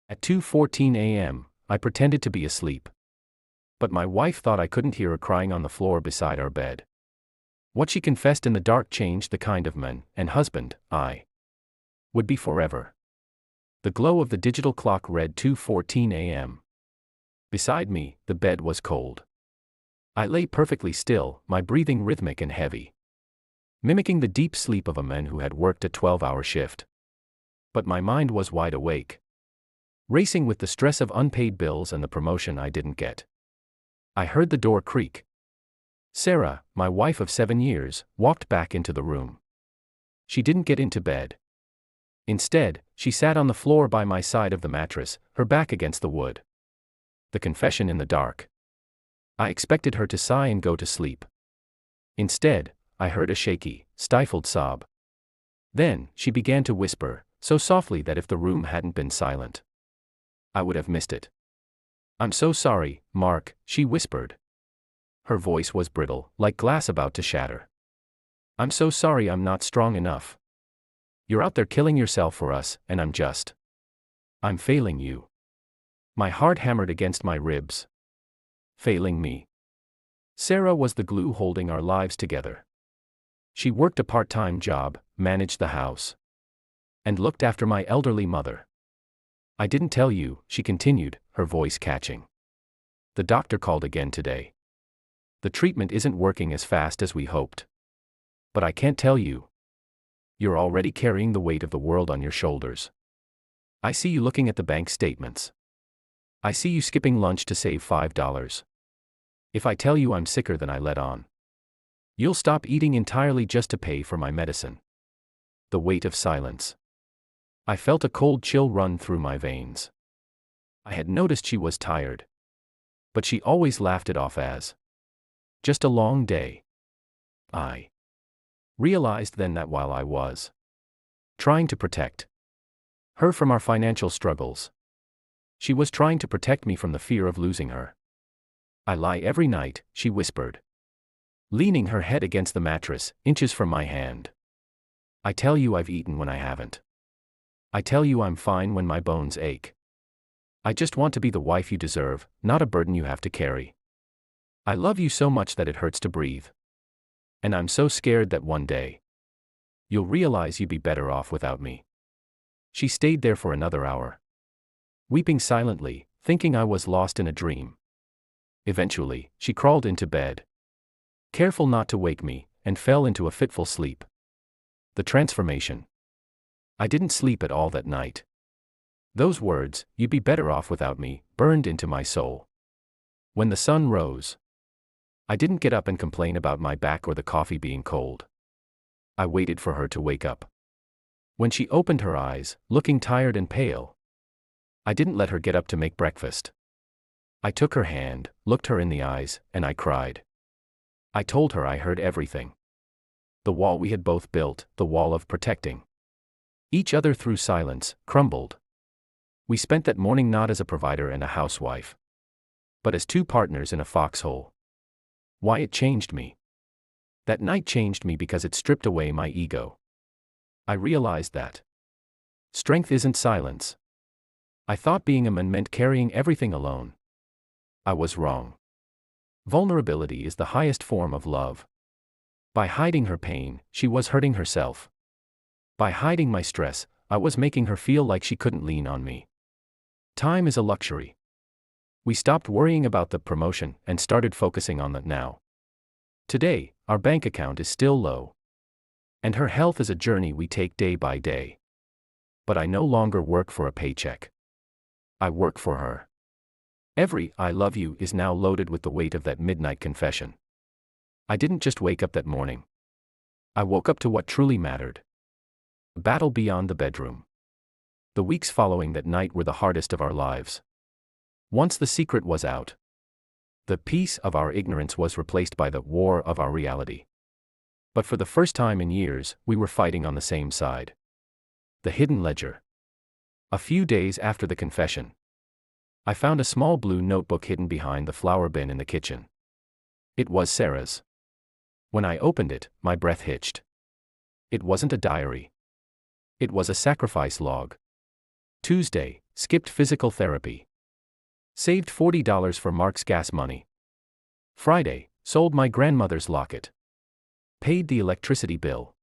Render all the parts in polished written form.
At 2:14 a.m., I pretended to be asleep. But my wife thought I couldn't hear her crying on the floor beside our bed. What she confessed in the dark changed the kind of man and husband I would be forever. The glow of the digital clock read 2:14 a.m. Beside me, the bed was cold. I lay perfectly still, my breathing rhythmic and heavy, mimicking the deep sleep of a man who had worked a 12-hour shift. But my mind was wide awake, racing with the stress of unpaid bills and the promotion I didn't get. I heard the door creak. Sarah, my wife of 7 years, walked back into the room. She didn't get into bed. Instead, she sat on the floor by my side of the mattress, her back against the wood. The confession in the dark. I expected her to sigh and go to sleep. Instead, I heard a shaky, stifled sob. Then, she began to whisper, so softly that if the room hadn't been silent, I would have missed it. "I'm so sorry, Mark," she whispered. Her voice was brittle, like glass about to shatter. "I'm so sorry I'm not strong enough. You're out there killing yourself for us, and I'm failing you." My heart hammered against my ribs. Failing me. Sarah was the glue holding our lives together. She worked a part-time job, managed the house, and looked after my elderly mother. "I didn't tell you," she continued, her voice catching. "The doctor called again today. The treatment isn't working as fast as we hoped. But I can't tell you. You're already carrying the weight of the world on your shoulders. I see you looking at the bank statements. I see you skipping lunch to save $5. If I tell you I'm sicker than I let on, you'll stop eating entirely just to pay for my medicine." The weight of silence. I felt a cold chill run through my veins. I had noticed she was tired, but she always laughed it off as just a long day. I realized then that while I was trying to protect her from our financial struggles, she was trying to protect me from the fear of losing her. "I lie every night," she whispered, leaning her head against the mattress, inches from my hand. "I tell you I've eaten when I haven't. I tell you I'm fine when my bones ache. I just want to be the wife you deserve, not a burden you have to carry. I love you so much that it hurts to breathe. And I'm so scared that one day you'll realize you'd be better off without me." She stayed there for another hour, weeping silently, thinking I was lost in a dream. Eventually, she crawled into bed, careful not to wake me, and fell into a fitful sleep. The transformation. I didn't sleep at all that night. Those words, "you'd be better off without me," burned into my soul. When the sun rose, I didn't get up and complain about my back or the coffee being cold. I waited for her to wake up. When she opened her eyes, looking tired and pale, I didn't let her get up to make breakfast. I took her hand, looked her in the eyes, and I cried. I told her I heard everything. The wall we had both built, the wall of protecting each other through silence, crumbled. We spent that morning not as a provider and a housewife, but as two partners in a foxhole. Why it changed me. That night changed me because it stripped away my ego. I realized that strength isn't silence. I thought being a man meant carrying everything alone. I was wrong. Vulnerability is the highest form of love. By hiding her pain, she was hurting herself. By hiding my stress, I was making her feel like she couldn't lean on me. Time is a luxury. We stopped worrying about the promotion and started focusing on the now. Today, our bank account is still low. And her health is a journey we take day by day. But I no longer work for a paycheck. I work for her. Every "I love you" is now loaded with the weight of that midnight confession. I didn't just wake up that morning. I woke up to what truly mattered. A battle beyond the bedroom. The weeks following that night were the hardest of our lives. Once the secret was out, the peace of our ignorance was replaced by the war of our reality. But for the first time in years, we were fighting on the same side. The hidden ledger. A few days after the confession, I found a small blue notebook hidden behind the flower bin in the kitchen. It was Sarah's. When I opened it, my breath hitched. It wasn't a diary. It was a sacrifice log. Tuesday, Skipped physical therapy. Saved $40 for Mark's gas money. Friday, sold my grandmother's locket. Paid the electricity bill.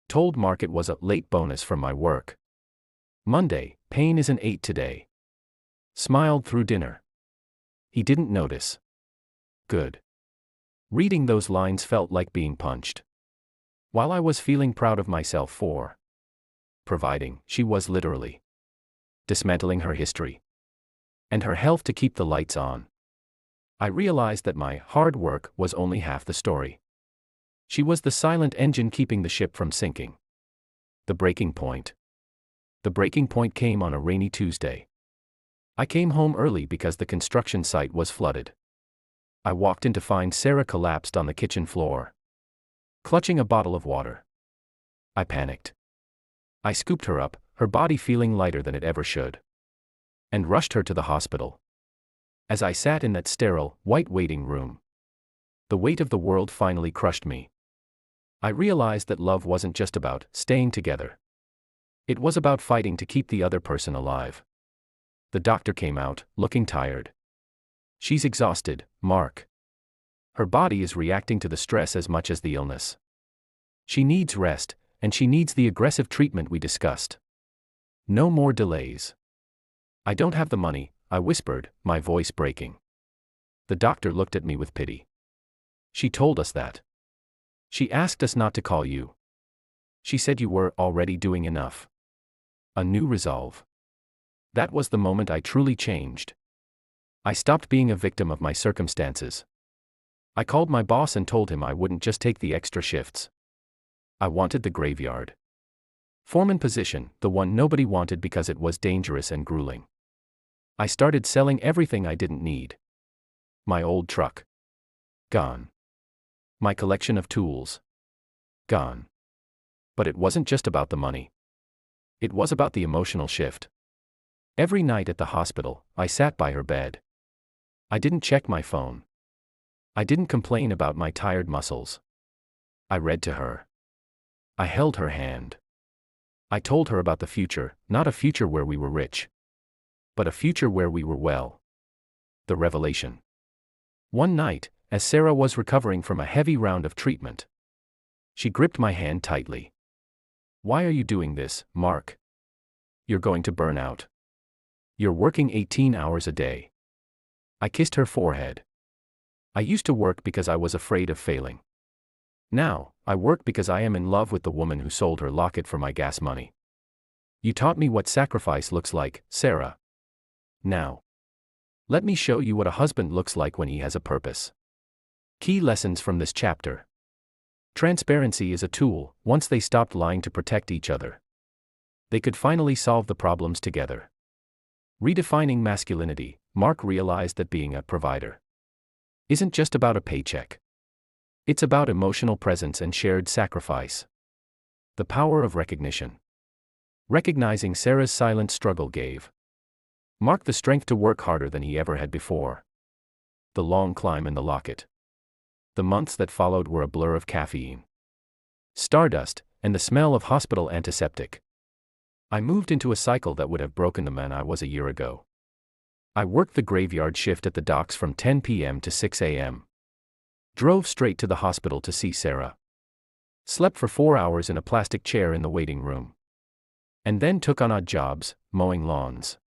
Told Mark it was a late bonus from my work. Monday, pain is an 8 today. Smiled through dinner. He didn't notice. Good. Reading those lines felt like being punched. While I was feeling proud of myself for providing, she was literally dismantling her history and her health to keep the lights on. I realized that my hard work was only half the story. She was the silent engine keeping the ship from sinking. The breaking point. The breaking point came on a rainy Tuesday. I came home early because the construction site was flooded. I walked in to find Sarah collapsed on the kitchen floor, clutching a bottle of water. I panicked. I scooped her up, her body feeling lighter than it ever should, and rushed her to the hospital. As I sat in that sterile, white waiting room, the weight of the world finally crushed me. I realized that love wasn't just about staying together. It was about fighting to keep the other person alive. The doctor came out, looking tired. She's exhausted, Mark. Her body is reacting to the stress as much as the illness. She needs rest, and she needs the aggressive treatment we discussed. No more delays. I don't have the money, I whispered, my voice breaking. The doctor looked at me with pity. She told us that. She asked us not to call you. She said you were already doing enough. A new resolve. That was the moment I truly changed. I stopped being a victim of my circumstances. I called my boss and told him I wouldn't just take the extra shifts. I wanted the graveyard foreman position, the one nobody wanted because it was dangerous and grueling. I started selling everything I didn't need. My old truck. Gone. My collection of tools. Gone. But it wasn't just about the money. It was about the emotional shift. Every night at the hospital, I sat by her bed. I didn't check my phone. I didn't complain about my tired muscles. I read to her. I held her hand. I told her about the future, not a future where we were rich, but a future where we were well. The revelation. One night, as Sarah was recovering from a heavy round of treatment, she gripped my hand tightly. Why are you doing this, Mark? You're going to burn out. You're working 18 hours a day. I kissed her forehead. I used to work because I was afraid of failing. Now, I work because I am in love with the woman who sold her locket for my gas money. You taught me what sacrifice looks like, Sarah. Now, let me show you what a husband looks like when he has a purpose. Key lessons from this chapter. Transparency is a tool. Once they stopped lying to protect each other, they could finally solve the problems together. Redefining masculinity. Mark realized that being a provider isn't just about a paycheck. It's about emotional presence and shared sacrifice. The power of recognition. Recognizing Sarah's silent struggle gave Mark the strength to work harder than he ever had before. The long climb in the locket. The months that followed were a blur of caffeine, stardust, and the smell of hospital antiseptic. I moved into a cycle that would have broken the man I was a year ago. I worked the graveyard shift at the docks from 10 p.m. to 6 a.m. Drove straight to the hospital to see Sarah. Slept for 4 hours in a plastic chair in the waiting room. And then took on odd jobs, mowing lawns,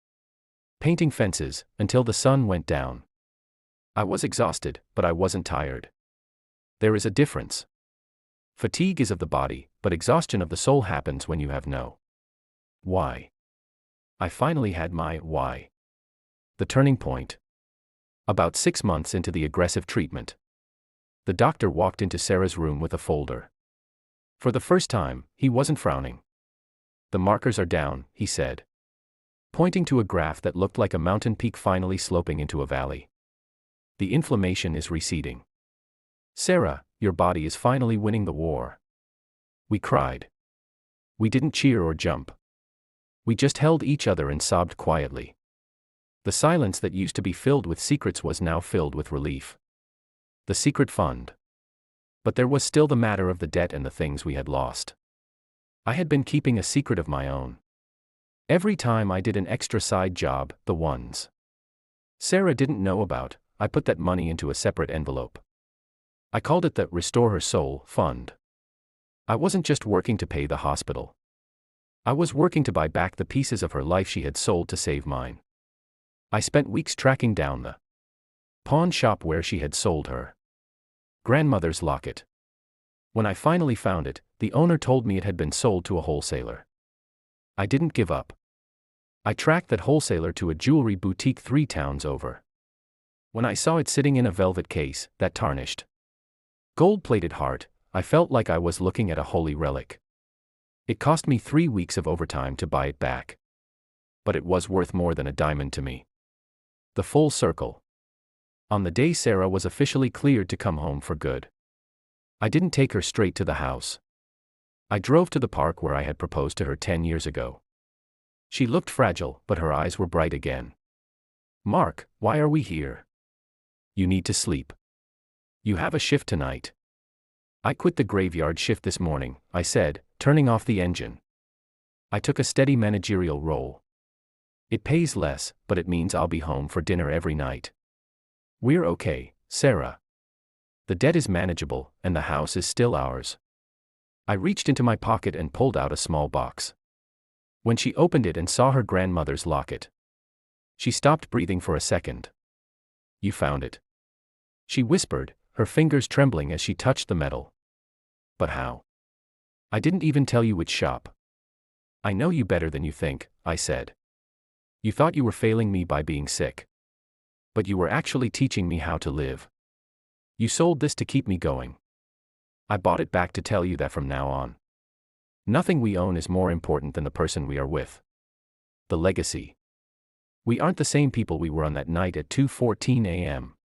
painting fences, until the sun went down. I was exhausted, but I wasn't tired. There is a difference. Fatigue is of the body, but exhaustion of the soul happens when you have no why. I finally had my why. The turning point. About 6 months into the aggressive treatment, the doctor walked into Sarah's room with a folder. For the first time, he wasn't frowning. The markers are down, he said, pointing to a graph that looked like a mountain peak finally sloping into a valley. The inflammation is receding. Sarah, your body is finally winning the war. We cried. We didn't cheer or jump. We just held each other and sobbed quietly. The silence that used to be filled with secrets was now filled with relief. The secret fund. But there was still the matter of the debt and the things we had lost. I had been keeping a secret of my own. Every time I did an extra side job, the ones Sarah didn't know about, I put that money into a separate envelope. I called it the Restore Her Soul Fund. I wasn't just working to pay the hospital. I was working to buy back the pieces of her life she had sold to save mine. I spent weeks tracking down the pawn shop where she had sold her grandmother's locket. When I finally found it, the owner told me it had been sold to a wholesaler. I didn't give up. I tracked that wholesaler to a jewelry boutique 3 towns over. When I saw it sitting in a velvet case, that tarnished, gold-plated heart, I felt like I was looking at a holy relic. It cost me 3 weeks of overtime to buy it back. But it was worth more than a diamond to me. The full circle. On the day Sarah was officially cleared to come home for good, I didn't take her straight to the house. I drove to the park where I had proposed to her 10 years ago. She looked fragile, but her eyes were bright again. "Mark, why are we here?" "You need to sleep. You have a shift tonight." "I quit the graveyard shift this morning," I said, turning off the engine. I took a steady managerial role. It pays less, but it means I'll be home for dinner every night. We're okay, Sarah. The debt is manageable, and the house is still ours. I reached into my pocket and pulled out a small box. When she opened it and saw her grandmother's locket, she stopped breathing for a second. "You found it," she whispered, her fingers trembling as she touched the metal. "But how?" "I didn't even tell you which shop." "I know you better than you think," I said. "You thought you were failing me by being sick. But you were actually teaching me how to live. You sold this to keep me going. I bought it back to tell you that from now on, nothing we own is more important than the person we are with. The legacy. We aren't the same people we were on that night at 2:14 a.m.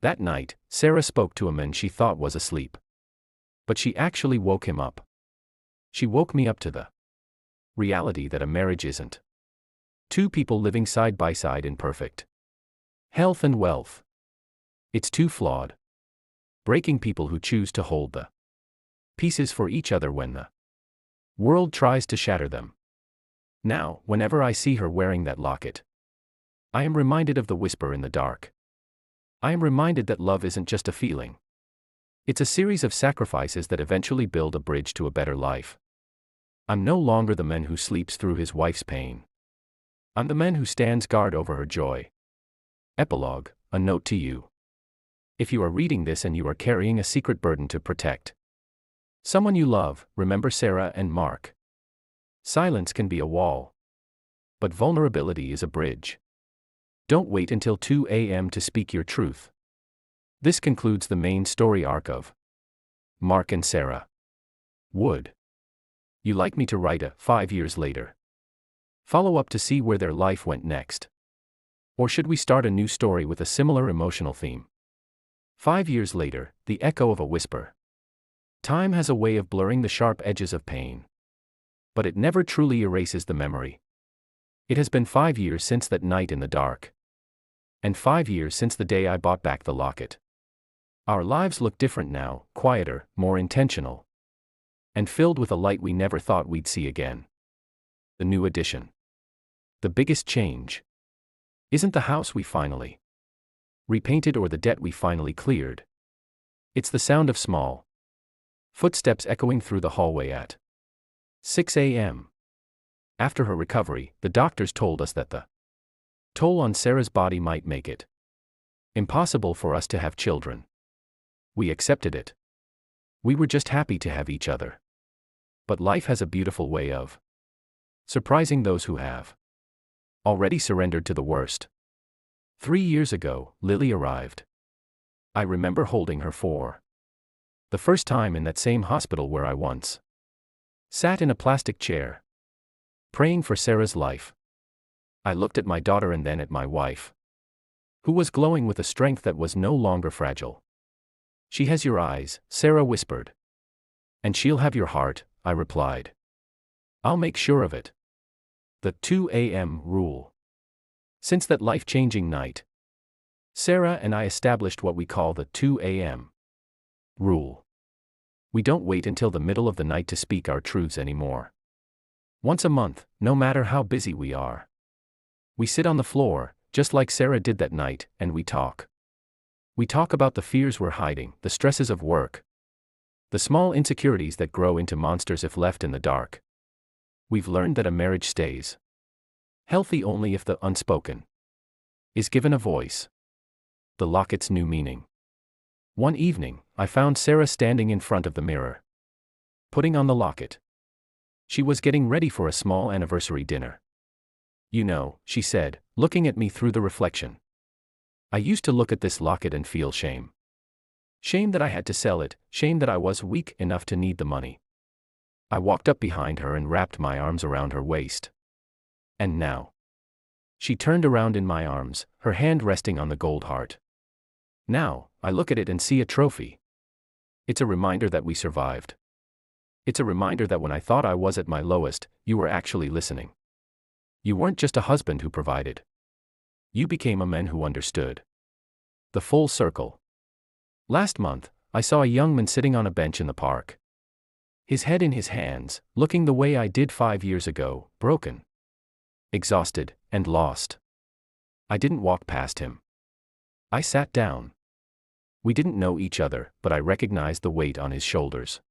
That night, Sarah spoke to a man she thought was asleep. But she actually woke him up. She woke me up to the reality that a marriage isn't 2 people living side by side in perfect health and wealth. It's too flawed. Breaking people who choose to hold the pieces for each other when the world tries to shatter them. Now, whenever I see her wearing that locket, I am reminded of the whisper in the dark. I am reminded that love isn't just a feeling. It's a series of sacrifices that eventually build a bridge to a better life. I'm no longer the man who sleeps through his wife's pain. I'm the man who stands guard over her joy. Epilogue, a note to you. If you are reading this and you are carrying a secret burden to protect someone you love, remember Sarah and Mark. Silence can be a wall, but vulnerability is a bridge. Don't wait until 2 a.m. to speak your truth. This concludes the main story arc of Mark and Sarah. Would you like me to write a 5 years later follow-up to see where their life went next? Or should we start a new story with a similar emotional theme? 5 years later, the echo of a whisper. Time has a way of blurring the sharp edges of pain. But it never truly erases the memory. It has been 5 years since that night in the dark. And 5 years since the day I bought back the locket. Our lives look different now, quieter, more intentional. And filled with a light we never thought we'd see again. The new addition. The biggest change isn't the house we finally repainted or the debt we finally cleared. It's the sound of small footsteps echoing through the hallway at 6 a.m. After her recovery, the doctors told us that the toll on Sarah's body might make it impossible for us to have children. We accepted it. We were just happy to have each other. But life has a beautiful way of surprising those who have already surrendered to the worst. 3 years ago, Lily arrived. I remember holding her for the first time in that same hospital where I once sat in a plastic chair, praying for Sarah's life. I looked at my daughter and then at my wife, who was glowing with a strength that was no longer fragile. "She has your eyes," Sarah whispered. "And she'll have your heart," I replied. "I'll make sure of it." The 2 a.m. rule. Since that life-changing night, Sarah and I established what we call the 2 a.m. rule. We don't wait until the middle of the night to speak our truths anymore. Once a month, no matter how busy we are. We sit on the floor, just like Sarah did that night, and we talk. We talk about the fears we're hiding, the stresses of work, the small insecurities that grow into monsters if left in the dark. We've learned that a marriage stays healthy only if the unspoken is given a voice. The locket's new meaning. One evening, I found Sarah standing in front of the mirror, putting on the locket. She was getting ready for a small anniversary dinner. You know, she said, looking at me through the reflection. I used to look at this locket and feel shame. Shame that I had to sell it, shame that I was weak enough to need the money. I walked up behind her and wrapped my arms around her waist. And now. She turned around in my arms, her hand resting on the gold heart. Now, I look at it and see a trophy. It's a reminder that we survived. It's a reminder that when I thought I was at my lowest, you were actually listening. You weren't just a husband who provided. You became a man who understood. The full circle. Last month, I saw a young man sitting on a bench in the park. His head in his hands, looking the way I did 5 years ago, broken, exhausted, and lost. I didn't walk past him. I sat down. We didn't know each other, but I recognized the weight on his shoulders.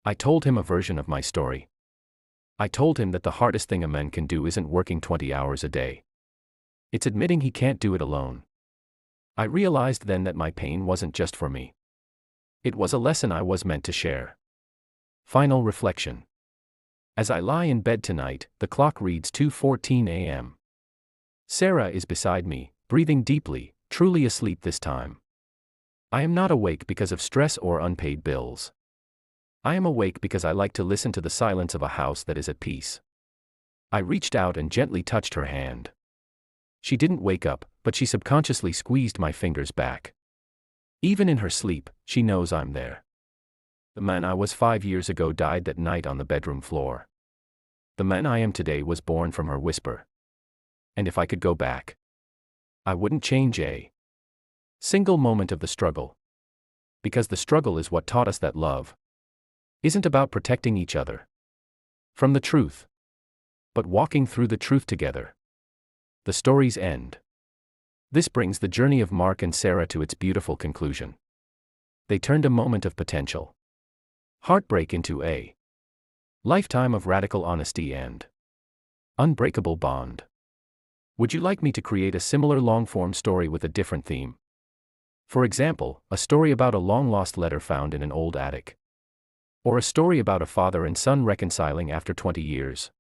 I told him a version of my story. I told him that the hardest thing a man can do isn't working 20 hours a day. It's admitting he can't do it alone. I realized then that my pain wasn't just for me. It was a lesson I was meant to share. Final reflection. As I lie in bed tonight, the clock reads 2:14 a.m. Sarah is beside me, breathing deeply, truly asleep this time. I am not awake because of stress or unpaid bills. I am awake because I like to listen to the silence of a house that is at peace. I reached out and gently touched her hand. She didn't wake up, but she subconsciously squeezed my fingers back. Even in her sleep, she knows I'm there. The man I was 5 years ago died that night on the bedroom floor. The man I am today was born from her whisper. And if I could go back, I wouldn't change a single moment of the struggle. Because the struggle is what taught us that love isn't about protecting each other from the truth, but walking through the truth together. The story's end. This brings the journey of Mark and Sarah to its beautiful conclusion. They turned a moment of potential heartbreak into a lifetime of radical honesty and unbreakable bond. Would you like me to create a similar long-form story with a different theme? For example, a story about a long-lost letter found in an old attic. Or a story about a father and son reconciling after 20 years.